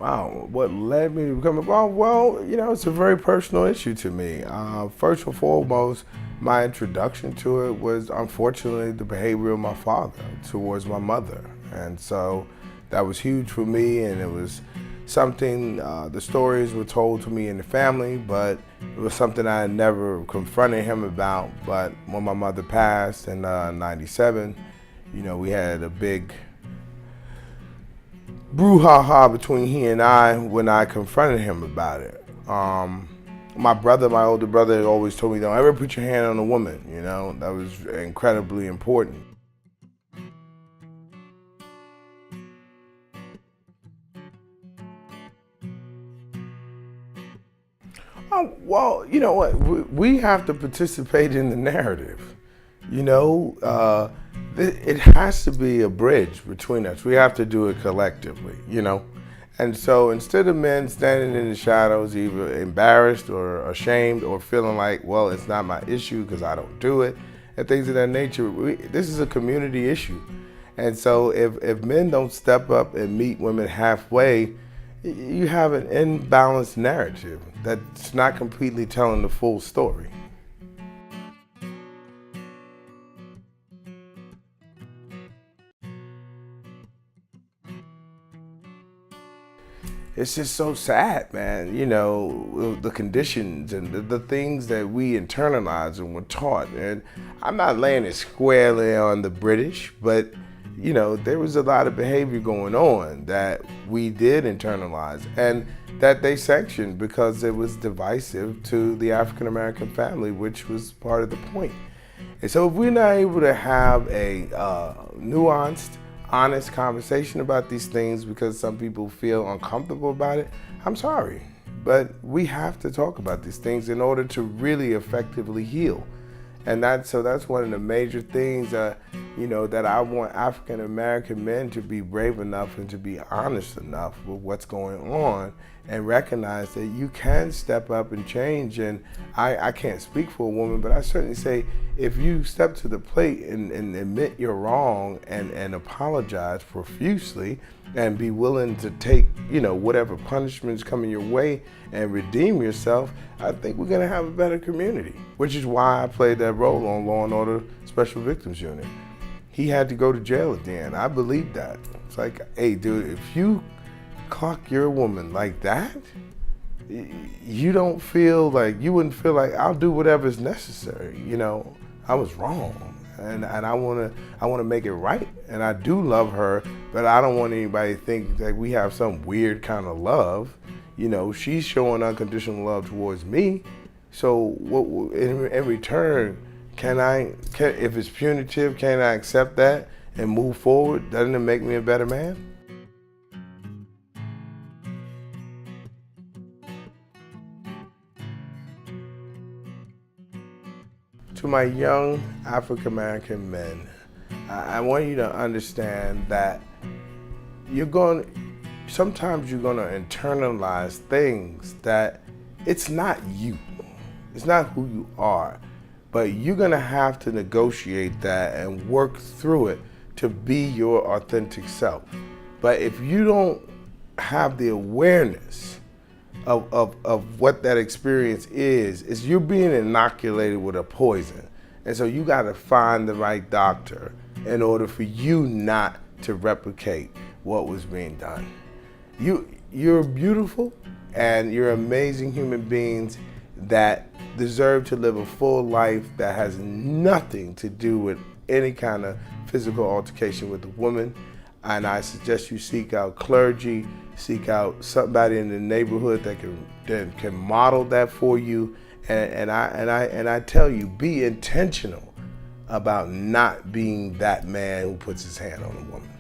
Wow, what led me to become involved? Well, it's a very personal issue to me. First and foremost, my introduction to it was unfortunately the behavior of my father towards my mother. And so that was huge for me, and it was something, the stories were told to me in the family, but it was something I had never confronted him about. But when my mother passed in '97, we had a big brouhaha between he and I when I confronted him about it. My older brother, had always told me, don't ever put your hand on a woman, that was incredibly important. Oh, well, you know what? We have to participate in the narrative. It has to be a bridge between us. We have to do it collectively. And so instead of men standing in the shadows, either embarrassed or ashamed or feeling like, well, it's not my issue because I don't do it, and things of that nature, this is a community issue. And so if men don't step up and meet women halfway, you have an imbalanced narrative that's not completely telling the full story. It's just so sad, man. The conditions and the things that we internalize and were taught. And I'm not laying it squarely on the British, but there was a lot of behavior going on that we did internalize and that they sanctioned because it was divisive to the African American family, which was part of the point. And so if we're not able to have a nuanced, honest conversation about these things because some people feel uncomfortable about it, I'm sorry. But we have to talk about these things in order to really effectively heal. And that's one of the major things that I want African American men to be brave enough and to be honest enough with what's going on and recognize that you can step up and change. And I can't speak for a woman, but I certainly say if you step to the plate and admit you're wrong and apologize profusely and be willing to take, whatever punishments coming your way and redeem yourself, I think we're gonna have a better community, which is why I played that role on Law and Order Special Victims Unit. He had to go to jail at the end. I believe that. It's like, hey, dude, if you clock your woman like that, you wouldn't feel like I'll do whatever's necessary. I was wrong. And I wanna make it right. And I do love her, but I don't want anybody to think that we have some weird kind of love. She's showing unconditional love towards me. So in return, if it's punitive, can I accept that and move forward? Doesn't it make me a better man? To my young African American men, I want you to understand that sometimes you're going to internalize things that it's not you. It's not who you are. But you're going to have to negotiate that and work through it to be your authentic self. But if you don't have the awareness of what that experience is you're being inoculated with a poison. And so you got to find the right doctor in order for you not to replicate what was being done. You're beautiful and you're amazing human beings that deserve to live a full life that has nothing to do with any kind of physical altercation with a woman. And I suggest you seek out clergy, seek out somebody in the neighborhood that can model that for you. And I tell you, be intentional about not being that man who puts his hand on a woman.